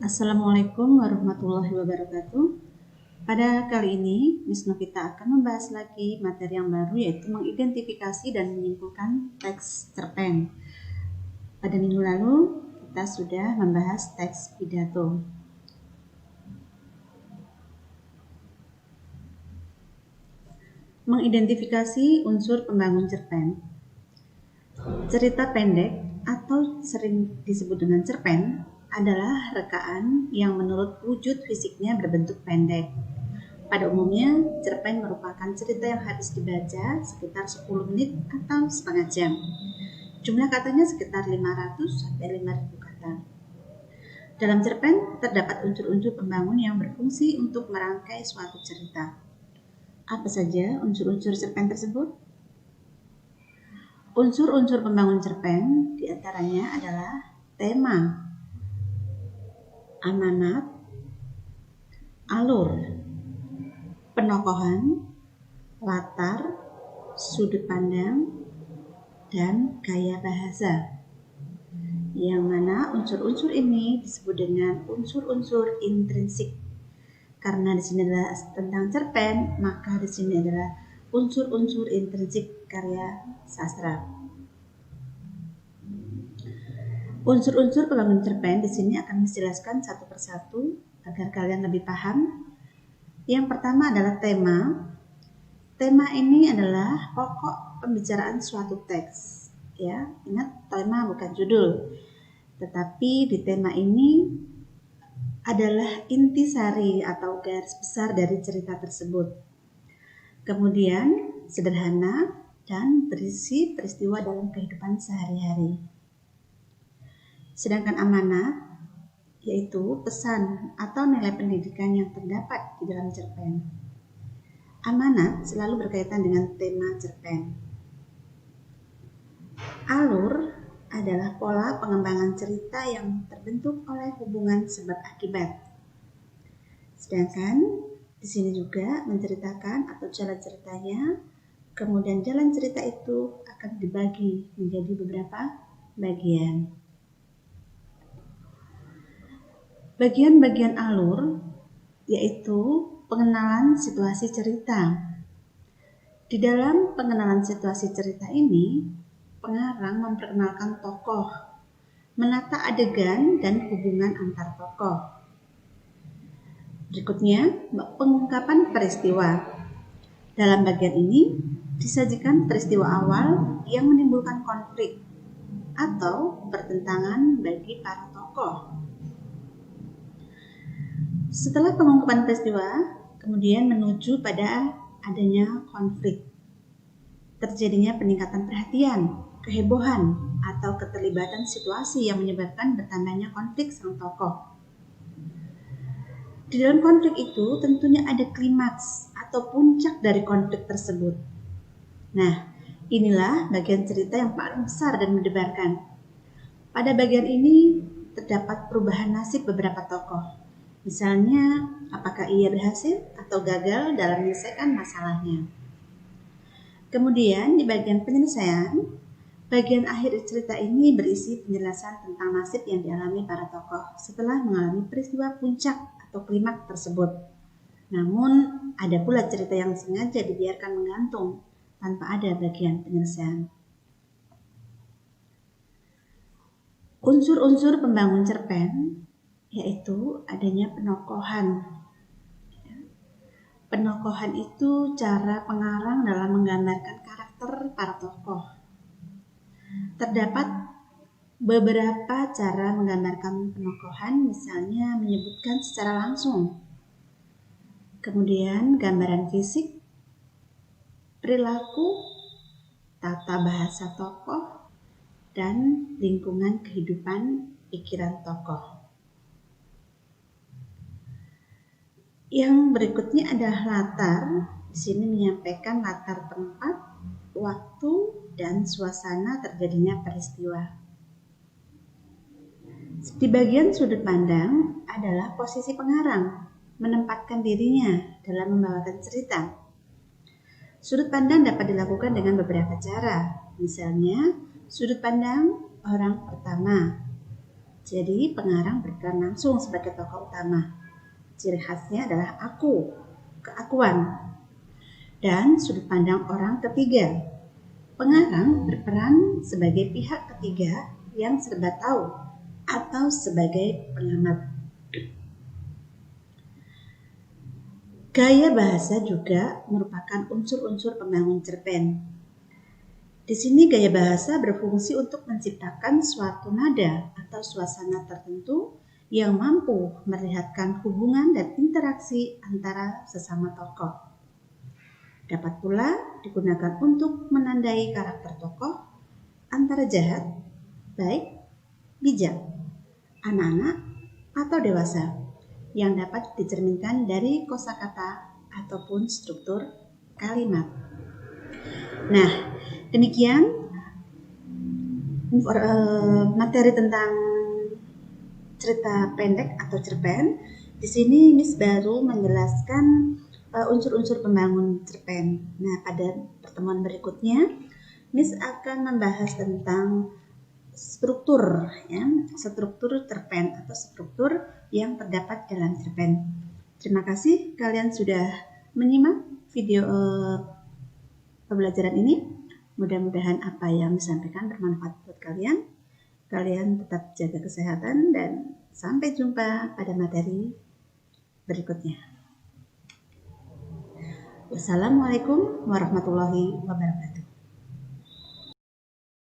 Assalamualaikum warahmatullahi wabarakatuh. Pada kali ini, Miss Novita akan membahas lagi materi yang baru, yaitu mengidentifikasi dan menyimpulkan teks cerpen. Pada minggu lalu, kita sudah membahas teks pidato. Mengidentifikasi unsur pembangun cerpen. Cerita pendek atau sering disebut dengan cerpen adalah rekaan yang menurut wujud fisiknya berbentuk pendek. Pada umumnya, cerpen merupakan cerita yang habis dibaca sekitar 10 menit atau setengah jam. Jumlah katanya sekitar 500 sampai 5.000 kata. Dalam cerpen terdapat unsur-unsur pembangun yang berfungsi untuk merangkai suatu cerita. Apa saja unsur-unsur cerpen tersebut? Unsur-unsur pembangun cerpen diantaranya adalah tema, amanat, alur, penokohan, latar, sudut pandang, dan gaya bahasa. Yang mana unsur-unsur ini disebut dengan unsur-unsur intrinsik. Karena di sini adalah tentang cerpen, maka di sini adalah unsur-unsur intrinsik karya sastra. Unsur-unsur pembangun cerpen di sini akan dijelaskan satu persatu agar kalian lebih paham. Yang pertama adalah tema. Tema ini adalah pokok pembicaraan suatu teks. Ya, ingat tema bukan judul. Tetapi di tema ini adalah intisari atau garis besar dari cerita tersebut. Kemudian sederhana dan berisi peristiwa dalam kehidupan sehari-hari. Sedangkan amanat yaitu pesan atau nilai pendidikan yang terdapat di dalam cerpen. Amanat selalu berkaitan dengan tema cerpen. Alur adalah pola pengembangan cerita yang terbentuk oleh hubungan sebab akibat. Sedangkan di sini juga menceritakan atau jalan ceritanya, kemudian jalan cerita itu akan dibagi menjadi beberapa bagian. Bagian-bagian alur yaitu pengenalan situasi cerita. Di dalam pengenalan situasi cerita ini, pengarang memperkenalkan tokoh, menata adegan dan hubungan antar tokoh. Berikutnya, pengungkapan peristiwa. Dalam bagian ini, disajikan peristiwa awal yang menimbulkan konflik atau pertentangan bagi para tokoh. Setelah pengungkapan peristiwa, kemudian menuju pada adanya konflik. Terjadinya peningkatan perhatian, kehebohan, atau keterlibatan situasi yang menyebabkan bertambahnya konflik sang tokoh. Di dalam konflik itu tentunya ada klimaks atau puncak dari konflik tersebut. Nah, inilah bagian cerita yang paling besar dan mendebarkan. Pada bagian ini terdapat perubahan nasib beberapa tokoh. Misalnya, apakah ia berhasil atau gagal dalam menyelesaikan masalahnya. Kemudian di bagian penyelesaian, bagian akhir cerita ini berisi penjelasan tentang nasib yang dialami para tokoh setelah mengalami peristiwa puncak atau klimaks tersebut. Namun, ada pula cerita yang sengaja dibiarkan menggantung tanpa ada bagian penyelesaian. Unsur-unsur pembangun cerpen yaitu adanya penokohan. Penokohan itu cara pengarang dalam menggambarkan karakter para tokoh. Terdapat beberapa cara menggambarkan penokohan, misalnya menyebutkan secara langsung. Kemudian gambaran fisik, perilaku, tata bahasa tokoh, dan lingkungan kehidupan pikiran tokoh. Yang berikutnya adalah latar. Di sini menyampaikan latar tempat, waktu, dan suasana terjadinya peristiwa. Di bagian sudut pandang adalah posisi pengarang menempatkan dirinya dalam membawakan cerita. Sudut pandang dapat dilakukan dengan beberapa cara. Misalnya, sudut pandang orang pertama. Jadi pengarang berperan langsung sebagai tokoh utama. Ciri khasnya adalah aku, keakuan, dan sudut pandang orang ketiga. Pengarang berperan sebagai pihak ketiga yang serba tahu atau sebagai pengamat. Gaya bahasa juga merupakan unsur-unsur pembangun cerpen. Di sini gaya bahasa berfungsi untuk menciptakan suatu nada atau suasana tertentu yang mampu melihatkan hubungan dan interaksi antara sesama tokoh. Dapat pula digunakan untuk menandai karakter tokoh antara jahat, baik, bijak, anak-anak, atau dewasa yang dapat dicerminkan dari kosakata ataupun struktur kalimat. Nah, demikian materi tentang cerita pendek atau cerpen. Di sini Miss baru menjelaskan unsur-unsur pembangun cerpen. Nah, pada pertemuan berikutnya Miss akan membahas tentang struktur cerpen atau struktur yang terdapat dalam cerpen. Terima kasih kalian sudah menyimak video pembelajaran ini. Mudah-mudahan apa yang disampaikan bermanfaat buat kalian. Kalian tetap jaga kesehatan dan sampai jumpa pada materi berikutnya. Wassalamualaikum warahmatullahi wabarakatuh.